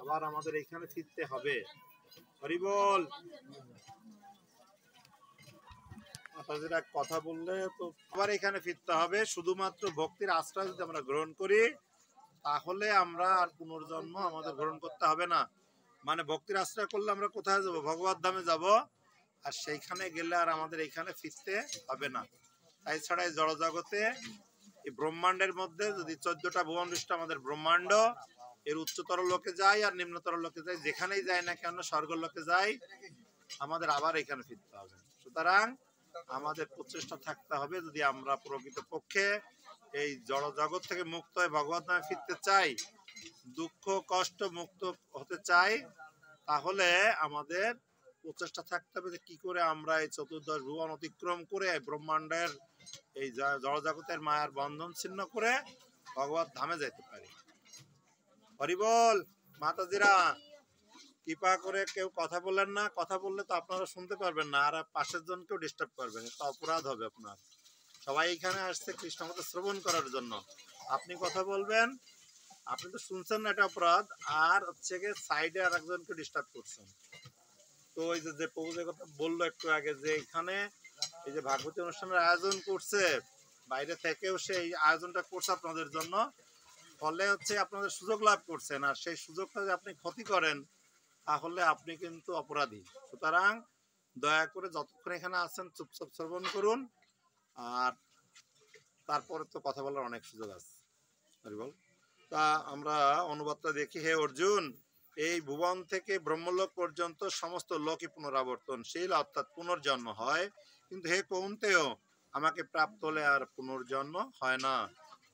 আবার আমাদের এখানে ফিরতে হবে। হরি বল। মাতাজিরা কথা বললে তো আবার এখানে ফিরতে হবে। শুধুমাত্র ভক্তির আশ্রয় যদি আমরা গ্রহণ করি তাহলে আমরা আর পুনর্জন্ম আমাদের গ্রহণ করতে হবে না। মানে ভক্তির আশ্রয় করলে আমরা কোথায় যাব? ভগবত ধামে যাব। আর সেইখানে গেলে আর আমাদের এইখানে ফিরতে হবে না। তাই ছাড়া এই জড়জগতে এই ব্রহ্মাণ্ডের মধ্যে যদি 14টা ভুবন বিশিষ্ট আমাদের ব্রহ্মাণ্ড, এর উচ্চতর লোকে যাই আর নিম্নতর লোকে যাই, যেখানেই যাই না কেন, স্বর্গ লোকে যাই, আমাদের আবার এখানে ফিরতে হবে। সুতরাং আমাদের প্রচেষ্টা থাকতে হবে, যদি আমরা প্রকৃত পক্ষে এই জড় জগৎ থেকে মুক্ত হয়ে ভগবত ধামে ফিরতে চাই, দুঃখ কষ্ট মুক্ত হতে চাই, তাহলে আমাদের প্রচেষ্টা থাকতে হবে যে কি করে আমরা এই চতুর্দশ ভুবন অতিক্রম করে ব্রহ্মাণ্ডের এই জড় জগতের মায়ার বন্ধন ছিন্ন করে ভগবত ধামে যেতে পারি। হরি বল। মাতাজিরা কৃপা করে কেউ কথা বলেন না। কথা বললে তো আপনারা শুনতে পারবেন না, আর পাশের জনকেও ডিস্টার্ব করবেন, এটা অপরাধ হবে আপনার। সবাই এখানে আসছে কৃষ্ণ কথা শ্রবণ করার জন্য, আপনি কথা বলবেন, আপনি তো শুনছেন না, এটা অপরাধ। আর হচ্ছে গিয়ে সাইডে আর একজনকে ডিস্টার্ব করছেন। তো ওই যে প্রভু যে কথা বললো একটু আগে, যে এখানে এই যে ভাগবতী অনুষ্ঠানের আয়োজন করছে, বাইরে থেকেও সেই আয়োজনটা করছে আপনাদের জন্য, ফলে হচ্ছে আপনাদের সুযোগ লাভ করছেন, আর সেই সুযোগটা যদি আপনি ক্ষতি করেন তাহলে আপনি কিন্তু অপরাধী। সুতরাং দয়া করে যতক্ষণ এখানে আছেন চুপচাপ শ্রবণ করুন, আর তারপরে তো কথা বলার অনেক সুযোগ আছে। বল। তা আমরা অনুবাদটা দেখি। হে অর্জুন, এই ভুবন থেকে ব্রহ্মলোক পর্যন্ত সমস্ত লোকই পুনরাবর্তনশীল, অর্থাৎ পুনর্জন্ম হয়, কিন্তু হে কৌন্তেয়, আমাকে প্রাপ্ত হলে আর পুনর্জন্ম হয় না।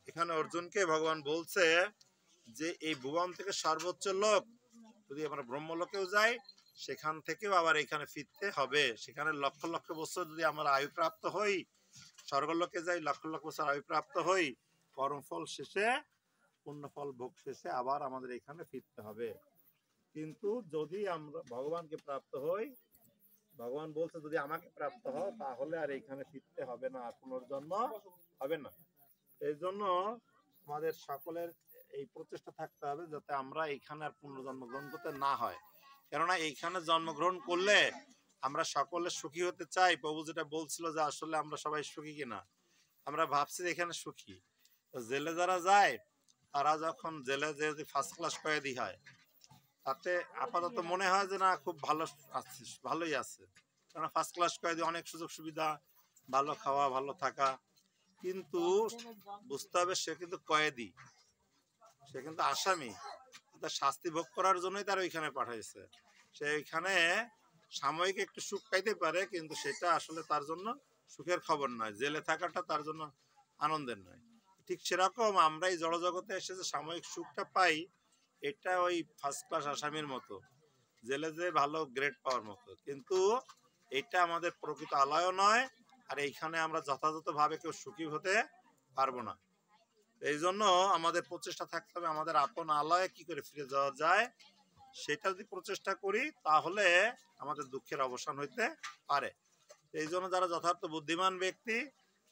এখানে অর্জুনকে ভগবান বলছে যে এই ভুবন থেকে সর্বোচ্চ লোক, যদি আমরা ব্রহ্মলোকেও যাই সেখান থেকেও আবার এখানে ফিরতে হবে। সেখানে লক্ষ লক্ষ বছর যদি আমরা আয়ু প্রাপ্ত হই, স্বর্গলোকে যাই লক্ষ লক্ষ বছর আয়ু প্রাপ্ত হই, কর্মফল শেষে, পুণ্যফল ভোগ শেষে আবার আমাদের এখানে ফিরতে হবে। কিন্তু যদি আমরা ভগবানকে প্রাপ্ত হই, ভগবান বলছে যদি আমাকে প্রাপ্ত হও তাহলে আর এখানে ফিরতে হবে না, পুনর্জন্ম হবে না। এই জন্য আমাদের সকলের এই প্রচেষ্টা থাকতে হবে যাতে আমরা এখানে আর পুনর্জন্ম গ্রহণ করতে না হয়। কেননা এইখানে জন্মগ্রহণ করলে আমরা সকলে সুখী হতে চাই। প্রভু যেটা বলছিল যে আসলে আমরা সবাই সুখী কিনা, আমরা ভাবছি এখানে সুখী। জেলে যারা যায় তারা যখন জেলে যে ফার্স্ট ক্লাস কয়েদি হয়, তাতে আপাতত মনে হয় যে না খুব ভালো আছে, ভালোই আছে, কারণ ফার্স্ট ক্লাস কয়েদি, অনেক সুযোগ সুবিধা, ভালো খাওয়া ভালো থাকা। কিন্তু বুঝতে হবে সে কিন্তু কয়েদি, সে কিন্তু আসামি, তার শাস্তি ভোগ করার জন্যই তার ওইখানে পাঠাইছে। সে ওইখানে সাময়িক একটু সুখ পাইতে পারে, কিন্তু সেটা আসলে তার জন্য সুখের খবর নয়, জেলে থাকাটা তার জন্য আনন্দের নয়। ঠিক সেরকম আমরা এই জড়জগতে এসে যে সাময়িক সুখটা পাই, এটা ওই ফার্স্ট ক্লাস আসামির মতো, জেলে যে ভালো গ্রেড পাওয়ার মতো, কিন্তু এটা আমাদের প্রকৃত আলয় নয়। আর এইখানে আমরা যথাযথভাবে কেউ সুখী হতে পারবো না। এই জন্য আমাদের প্রচেষ্টা থাকতে হবে আমাদের আপন আলয়ে কি করে ফিরে যাওয়া যায়, সেটা যদি প্রচেষ্টা করি তাহলে আমাদের দুঃখের অবসান হইতে পারে। এই জন্য যারা যথার্থ বুদ্ধিমান ব্যক্তি,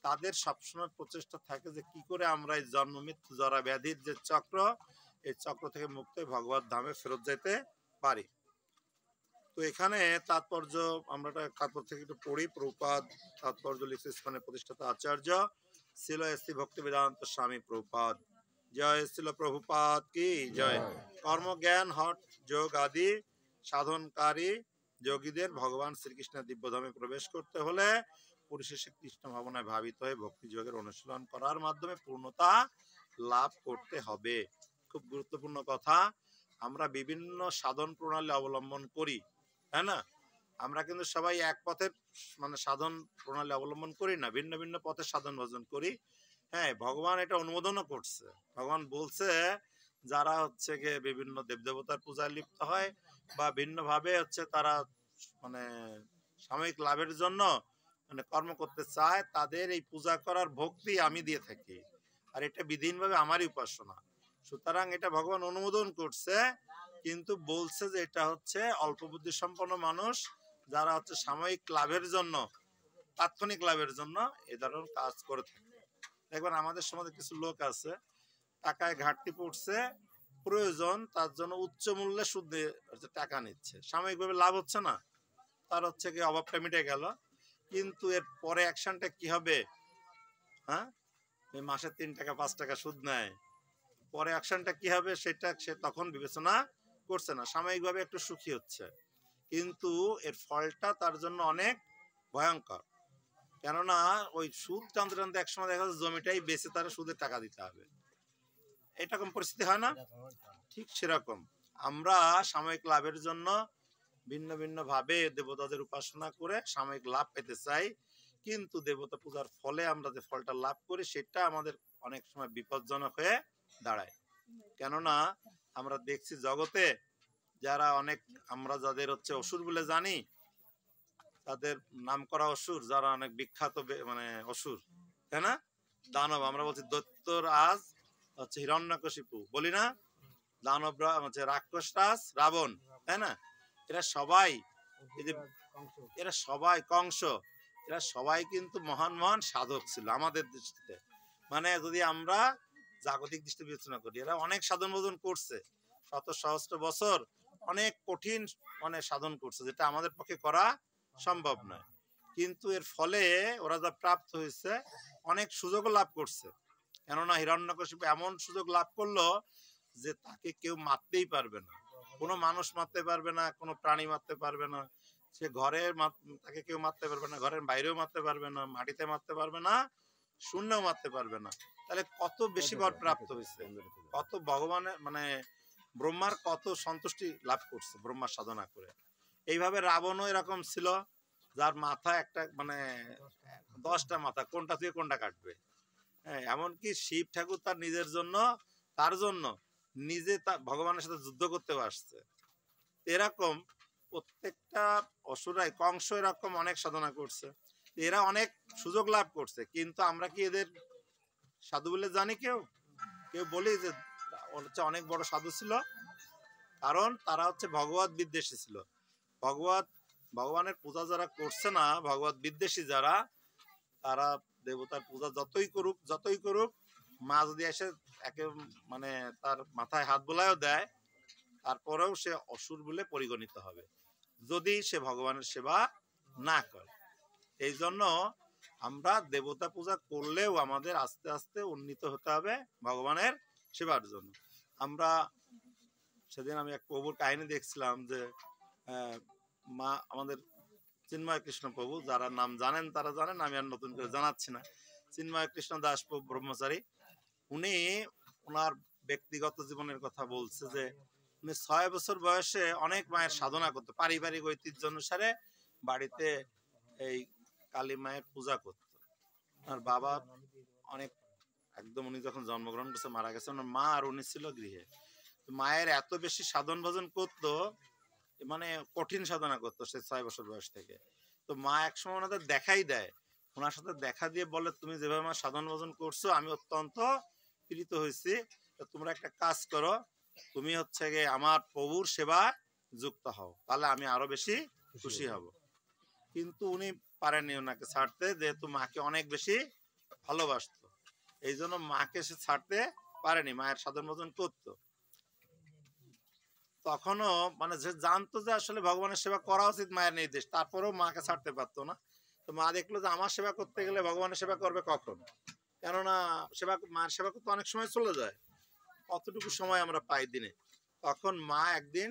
তাদের সবসময় প্রচেষ্টা থাকে যে কি করে আমরা এই জন্ম মৃত্যু জরা ব্যাধির যে চক্র, এই চক্র থেকে মুক্ত হয়ে ভগবত ধামে ফেরত যেতে পারি। তো এখানে তাৎপর্য আমরা তাৎপর্য থেকে একটু পড়ি। প্রভুপাদ তাৎপর্য লিখছে ইস্কনের প্রতিষ্ঠাতা আচার্য ছিল শ্রী ভক্তি বেদান্ত স্বামী প্রভুপাদ। জয় ছিল প্রভুপাদ কি জয়। কর্ম জ্ঞান হঠ যোগ আদি সাধনকারী যোগীদের ভগবান শ্রীকৃষ্ণের দিব্যধামে প্রবেশ করতে হলে পরিশেষে কৃষ্ণ ভাবনায় ভাবিত হয়ে ভক্তি যোগের অনুশীলন করার মাধ্যমে পূর্ণতা লাভ করতে হবে। খুব গুরুত্বপূর্ণ কথা। আমরা বিভিন্ন সাধন প্রণালী অবলম্বন করি, তাই না? আমরা কিন্তু সবাই এক পথের মানে সাধন প্রণালী অবলম্বন করি না, ভিন্ন ভিন্ন পথে সাধন ভজন করি। হ্যাঁ, ভগবান এটা অনুমোদনও করছে। ভগবান বলছে যারা হচ্ছে গিয়ে বিভিন্ন দেবদেবতার পূজায় লিপ্ত হয় বা ভিন্নভাবে হচ্ছে তারা মানে সাময়িক লাভের জন্য মানে কর্ম করতে চায়, তাদের এই পূজা করার ভক্তি আমি দিয়ে থাকি, আর এটা বিধিহীনভাবে আমারই উপাসনা। সুতরাং এটা ভগবান অনুমোদন করছে, কিন্তু বলছে যে এটা হচ্ছে অল্প বুদ্ধি সম্পন্ন মানুষ যারা হচ্ছে সাময়িক লাভের জন্য, তাৎক্ষণিক লাভের জন্য এ ধরনের কাজ করে থাকে। দেখবেন আমাদের সমাজে কিছু লোক আছে, টাকায় ঘাটতি পড়ছে, প্রয়োজন তার জন্য উচ্চ মূল্যে সুদ দিয়ে টাকা নিচ্ছে, সাময়িকভাবে লাভ হচ্ছে না, তার হচ্ছে কি অভাবটা মিটে গেল, কিন্তু এর পরে অ্যাকশনটা কি হবে? হ্যাঁ, এই মাসে 3 টাকা 5 টাকা সুদ নেয়, পরে অ্যাকশনটা কি হবে সেটা সে তখন বিবেচনা করছে না, সাময়িকভাবে একটু সুখী হচ্ছে, কিন্তু এর ফলটা তার জন্য অনেক ভয়ঙ্কর। কেননা ওই সুদ টানতে টানতে একসময় দেখা যাচ্ছে জমিটাই বেচে তার সুদের টাকা দিতে হবে, এরকম পরিস্থিতি হয় না? ঠিক সেরকম আমরা সাময়িক লাভের জন্য ভিন্ন ভিন্ন ভাবে দেবতাদের উপাসনা করে সাময়িক লাভ পেতে চাই, কিন্তু দেবতা পূজার ফলে আমরা যে ফলটা লাভ করি সেটা আমাদের অনেক সময় বিপজ্জনক হয়ে দাঁড়ায়। কেননা আমরা দেখছি জগতে যারা অনেক, আমরা যাদের হচ্ছে অসুর বলে জানি, তাদের নাম করা অসুর, যারা অনেক বিখ্যাত মানে অসুর, তাই না? দানব, আমরা বলছি দৈত্যর আজ হচ্ছে হিরণ্যকশিপু, বলি না? দানবরা হচ্ছে রাক্ষস রাজ রাবণ, তাই না? এরা সবাই, এই যে এরা সবাই কংস, এরা সবাই কিন্তু মহান মহান সাধক ছিল আমাদের দৃষ্টিতে। মানে যদি আমরা জাগতিক দৃষ্টি বিবেচনা করি, এরা অনেক সাধন ভোজন করছে, শত সহস্র বছর অনেক কঠিন মানে সাধন করছে, যেটা আমাদের পক্ষে করা সম্ভব নয়, কিন্তু এর ফলে ওরা যা প্রাপ্ত হয়েছে অনেক সুযোগও লাভ করছে। কেননা হিরণ্যকশিপু এমন সুযোগ লাভ করলো যে তাকে কেউ মারতেই পারবে না, কোনো মানুষ মারতে পারবে না, কোনো প্রাণী মারতে পারবে না, সে ঘরের তাকে কেউ মারতে পারবে না, ঘরের বাইরেও মারতে পারবে না, মাটিতে মারতে পারবে না, শূন্যও মারতে পারবে না। তাহলে কত বেশি বর প্রাপ্ত হয়েছে, কত ভগবানের মানে ব্রহ্মার কত সন্তুষ্টি লাভ করছে ব্রহ্মার সাধনা করে। এইভাবে রাবণও এরকম ছিল, যার মাথা একটা মানে 10টা মাথা, কোনটা থেকে কোনটা কাটবে। হ্যাঁ, এমনকি শিব ঠাকুর তার নিজের জন্য, তার জন্য নিজে তার ভগবানের সাথে যুদ্ধ করতে আসছে। এরকম প্রত্যেকটা অসুরাই, কংস এরকম অনেক সাধনা করছে, এরা অনেক সুযোগ লাভ করছে, কিন্তু আমরা কি এদের সাধু বলে জানি? কেউ কেউ বলি যে হচ্ছে অনেক বড় সাধু ছিল, কারণ তারা হচ্ছে ভগবত বিদ্বেষী ছিল। ভগবানের পূজা যারা করছে না, ভগবত বিদ্বেষী যারা, তারা দেবতার পূজা যতই করুক, মা যদি এসে একে মানে তার মাথায় হাত বোলায়ও দেয়, তারপরেও সে অসুর বলে পরিগণিত হবে যদি সে ভগবানের সেবা না করে। এই জন্য আমরা দেবতা পূজা করলেও আমাদের আস্তে আস্তে উন্নীত হতে হবে ভগবানের সেবার জন্য। আমরা সেদিন আমি এক প্রভুর কাহিনী দেখছিলাম যে মা আমাদের চিন্ময় কৃষ্ণ প্রভু, যারা নাম জানেন তারা জানেন, আমি আর নতুন করে জানাচ্ছি না, চিন্ময় কৃষ্ণ দাস প্রভু ব্রহ্মচারী, উনি ওনার ব্যক্তিগত জীবনের কথা বলছে যে উনি 6 বছর বয়সে অনেক মায়ের সাধনা করতো, পারিবারিক ঐতিহ্য অনুসারে বাড়িতে এই কালী মায়ের পূজা করতো। আর বাবা অনেক একদম, উনি যখন জন্মগ্রহণ করছে মারা গেছে, ওনার মা আর উনি ছিল গৃহে। মায়ের এত বেশি সাধন ভজন করতো, মানে কঠিন সাধনা করতো সে 6 বছর বয়স থেকে। তো মা একসময় ওনাদের দেখাই দেয়, ওনার সাথে দেখা দিয়ে বলে, তুমি যেভাবে আমার সাধন ভজন করছো আমি অত্যন্ত প্রীত হয়েছি, তোমরা একটা কাজ করো, তুমি হচ্ছে গিয়ে আমার প্রভুর সেবা যুক্ত হও, তাহলে আমি আরো বেশি খুশি হব। কিন্তু উনি পারেননি ওনাকে ছাড়তে, যেহেতু মাকে অনেক বেশি ভালোবাসতো, এই জন্য মাকে সে ছাড়তে পারেনি, মায়ের সাধন ভজন করতো। তখনও মানে যে জানতো যে আসলে ভগবানের সেবা করা উচিত মায়ের নির্দেশ, তারপরেও মাকে ছাড়তে পারতো না। তো মা দেখলো যে আমার সেবা করতে গেলে ভগবানের সেবা করবে কখন, কেননা মায়ের সেবা করতে অনেক সময় চলে যায়, কতটুকু সময় আমরা পাই দিনে। তখন মা একদিন,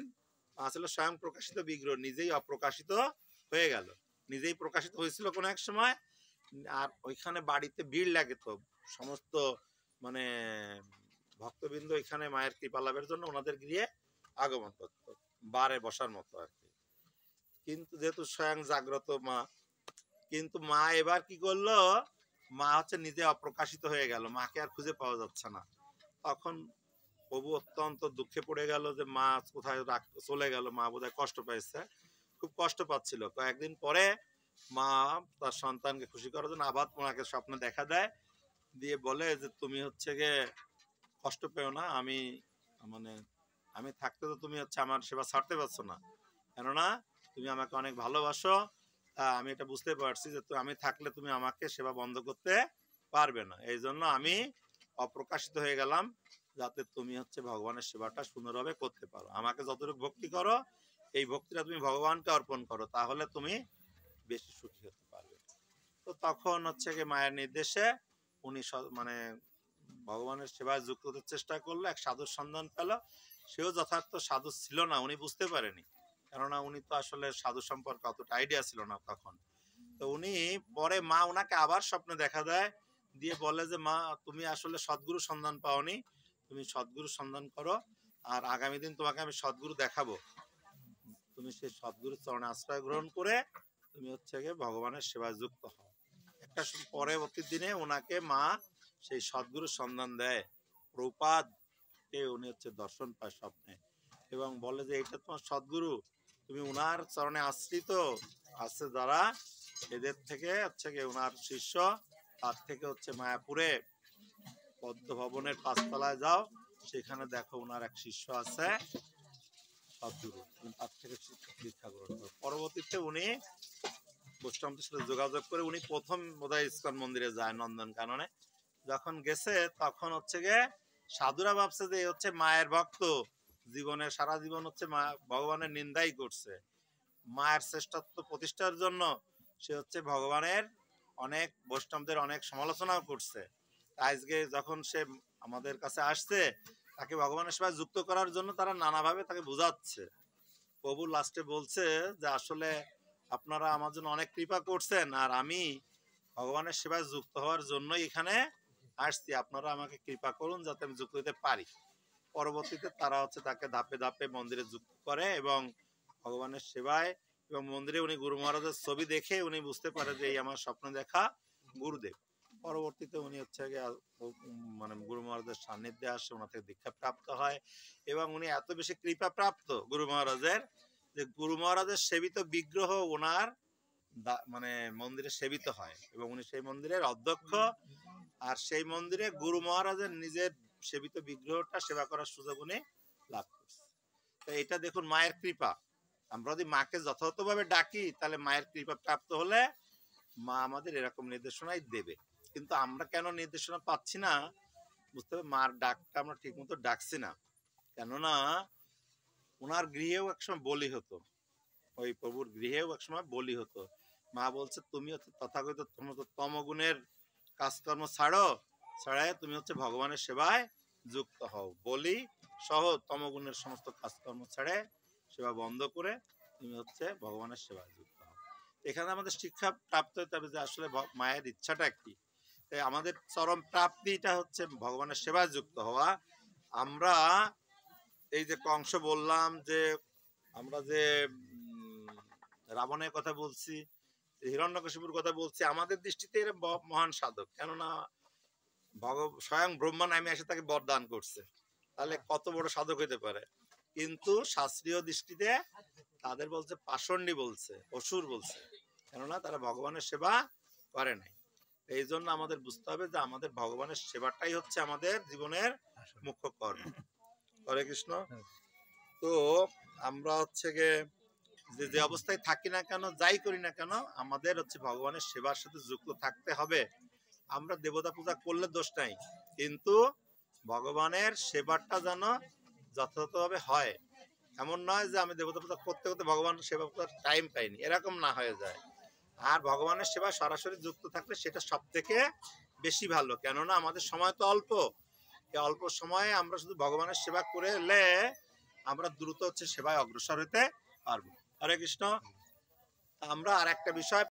আসলে স্বয়ং প্রকাশিত বিগ্রহ, নিজেই অপ্রকাশিত হয়ে গেল, নিজেই প্রকাশিত হয়েছিল কোন এক সময়। আর ওইখানে বাড়িতে ভিড় লাগে, তো সমস্ত মানে ভক্তবৃন্দ এখানে মায়ের কৃপা লাভের জন্য ওনাদের গিয়ে আগমন করতো, বারে বসার মতো আর কি। কিন্তু যেহেতু স্বয়ং জাগ্রত মা, কিন্তু মা এবার কি করলো, মা হচ্ছে নিজে অপ্রকাশিত হয়ে গেল, মাকে আর খুঁজে পাওয়া যাচ্ছে না। তখন প্রভু অত্যন্ত দুঃখে পড়ে গেল যে মা কোথায় চলে গেল, মা বোধহয় কষ্ট পাইছে, খুব কষ্ট পাচ্ছিল। কয়েকদিন পরে মা তার সন্তানকে খুশি করার জন্য আবার ওনাকে স্বপ্নে দেখা দেয়, দিয়ে বলে যে তুমি হচ্ছে গিয়ে কষ্ট পেও না, আমি থাকতে তো তুমি হচ্ছে আমার সেবা ছাড়তে পারছো না, কেননা তুমি আমাকে অনেক ভালোবাসো, আমি এটা বুঝতে পারছি যে আমি থাকলে তুমি আমাকে সেবা বন্ধ করতে পারবে না, এই জন্য আমি অপ্রকাশিত হয়ে গেলাম, যাতে তুমি হচ্ছে ভগবানের সেবাটা সুন্দরভাবে করতে পারো। আমাকে যতটুকু ভক্তি করো, এই ভক্তিটা তুমি ভগবানকে অর্পণ করো, তাহলে তুমি বেশি সুখী হতে পারবে। তো তখন হচ্ছে কি মায়ের নির্দেশে উনি মানে ভগবানের সেবায় যুক্ত হতে চেষ্টা করলো। এক সাধুর সন্ধান পেল, সেও যথার্থ সাধু ছিল না, উনি বুঝতে পারেনি, কেননা উনি তো আসলে সাধু সম্পর্কে অতটা আইডিয়া ছিল না তখন। তো উনি পরে মা ওনাকে আবার স্বপ্নে দেখা দেয়, দিয়ে বলে যে মা তুমি আসলে সদ্গুরু সন্ধান পাওনি, তুমি সদ্গুরু সন্ধান করো, আর আগামী দিন তোমাকে আমি সদ্গুরু দেখাবো, তুমি সেই সদ্গুরু চরণে আশ্রয় গ্রহণ করে তুমি হচ্ছে গিয়ে ভগবানের সেবায় যুক্ত হও। একটা পরবর্তী দিনে ওনাকে মা সেই সদ্গুরু সন্ধান দেয়, প্রপাত কে উনি হচ্ছে দর্শন পায় স্বপ্নে, এবং বলে যে এটা তোমার সদ্গুরু, তুমি উনার চরণে আশ্রিত আছে যারা, এদের থেকে হচ্ছে গিয়ে উনার শিষ্য, তার থেকে হচ্ছে মায়াপুরে পদ্ম ভবনের 5 তলায় যাও, সেখানে দেখো উনার এক শিষ্য আছে সদ্গুরু, তুমি তার থেকে দীক্ষা গ্রহণ করো। পরবর্তীতে উনি বৈষ্ণবদের সাথে যোগাযোগ করে উনি প্রথম বোধহয় ইস্কন মন্দিরে যায় নন্দন কাননে। যখন গেছে তখন হচ্ছে গিয়ে সাধুরা ভাবছে যে হচ্ছে মায়ের ভক্ত, জীবনে সারা জীবন হচ্ছে মা ভগবানের নিন্দাই করছে, মায়ের শ্রেষ্ঠত্ব প্রতিষ্ঠার জন্য সে হচ্ছে ভগবানের অনেক বৈষ্ণবদের অনেক সমালোচনাও করছে। আজকে যখন সে আমাদের কাছে আসছে, তাকে ভগবানের সেবায় যুক্ত করার জন্য তারা নানাভাবে তাকে বোঝাচ্ছে। প্রভু লাস্টে বলছে যে আসলে আপনারা আমার জন্য অনেক কৃপা করছেন, আর আমি ভগবানের সেবায় যুক্ত হওয়ার জন্য এখানে আসছি, আপনারা আমাকে কৃপা করুন যাতে আমি যুক্ত হতে পারি। পরবর্তীতে তারা হচ্ছে তাকে ধাপে ধাপে মন্দিরে যুক্ত করে এবং ভগবানের সেবায়, এবং মন্দিরে উনি গুরু মহারাজের ছবি দেখে উনি বুঝতে পারে যে এই আমার স্বপ্ন দেখা গুরুদেব। পরবর্তীতে উনি হচ্ছে মানে গুরু মহারাজের সান্নিধ্যে আসে, ওনার থেকে দীক্ষা প্রাপ্ত হয়, এবং উনি এত বেশি কৃপা প্রাপ্ত গুরু মহারাজের যে গুরু মহারাজের সেবিত বিগ্রহ ওনার মানে মন্দিরে সেবিত হয়, এবং উনি সেই মন্দিরের অধ্যক্ষ, আর সেই মন্দিরে গুরু মহারাজের নিজের সেবিত বিগ্রহটা সেবা করার সুযোগ উনি লাভ করছে। তো এটা দেখুন মায়ের কৃপা, আমরা যদি মাকে যথাযথভাবে ডাকি তাহলে মায়ের কৃপা প্রাপ্ত হলে মা আমাদের এরকম নির্দেশনাই দেবে। কিন্তু আমরা কেন নির্দেশনা পাচ্ছি না, বুঝতে হবে মার ডাকটা আমরা ঠিক মতো ডাকছি না, কেননা ওনার গৃহেও একসময় বলি হতো, ওই প্রভুর গৃহেও একসময় বলি হতো। মা বলছে তুমি হচ্ছে তথাগত তমগুণের কাজকর্ম ছাড়াই তুমি হচ্ছে ভগবানের সেবায় যুক্ত হও, বলি সহ তমগুণের সমস্ত কাজকর্ম ছেড়ে সেবা বন্ধ করে তুমি হচ্ছে ভগবানের সেবায় যুক্ত হও। এখানে আমাদের শিক্ষা প্রাপ্ত হতে হবে যে আসলে মায়ের ইচ্ছাটা কি। তাই আমাদের চরম প্রাপ্তিটা হচ্ছে ভগবানের সেবায় যুক্ত হওয়া। আমরা এই যে কংস বললাম, যে আমরা যে রাবণের কথা বলছি, হিরণ্যকশিপুর কথা বলছি, আমাদের দৃষ্টিতে এরা মহান সাধক, কেননা স্বয়ং ব্রহ্মা নামে এসে তাকে বরদান করছে, তাহলে কত বড় সাধক হইতে পারে। কিন্তু শাস্ত্রীয় দৃষ্টিতে তাদের বলছে পাষণ্ডী, বলছে অসুর বলছে, কেননা তারা ভগবানের সেবা করে নাই। এই জন্য আমাদের বুঝতে হবে যে আমাদের ভগবানের সেবাটাই হচ্ছে আমাদের জীবনের মুখ্য কর্ম। হরে কৃষ্ণ। তো আমরা হচ্ছে গিয়ে যে অবস্থায় থাকি না কেন, যাই করি না কেন, আমাদের হচ্ছে ভগবানের সেবার সাথে যুক্ত থাকতে হবে। আমরা দেবতা পূজা করলে দোষ নাই, কিন্তু ভগবানের সেবাটা যেন যথাযথভাবে হয়। এমন নয় যে আমি দেবতা পূজা করতে করতে ভগবানের সেবা করার টাইম পাইনি, এরকম না হয়ে যায়। আর ভগবানের সেবা সরাসরি যুক্ত থাকলে সেটা সব থেকে বেশি ভালো, কেননা আমাদের সময় তো অল্প, এই অল্প সময়ে আমরা শুধু ভগবানের সেবা করে এলে আমরা দ্রুত হচ্ছে সেবায় অগ্রসর হতে পারবো। হরে কৃষ্ণ। আমরা আর একটা বিষয়